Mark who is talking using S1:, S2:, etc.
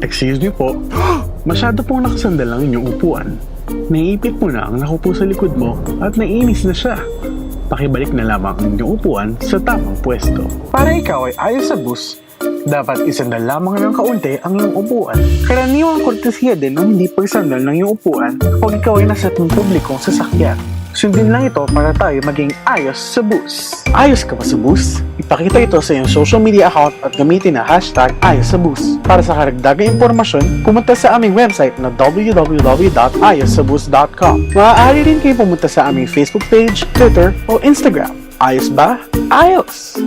S1: excuse me po, masyado pong nakasandal ang inyong upuan. Naiipit mo na ang nakupo sa likod mo at naiinis na siya. Pakibalik na lamang ang inyong upuan sa tamang pwesto. Para ikaw ay ayos sa bus, dapat isandal lamang ng kaunti ang iyong upuan. Karaniwang kortesiya din ng hindi pagsandal ng iyong upuan kapag ikaw ay nasa publikong sasakyan. Sundin lang ito para tayo maging ayos sa bus. Ayos ka ba sa bus? Ipakita ito sa iyong social media account at gamitin na hashtag ayos sa bus. Para sa karagdagang impormasyon, pumunta sa aming website na www.ayossabus.com. Maaari rin kayo pumunta sa aming Facebook page, Twitter o Instagram. Ayos ba? Ayos!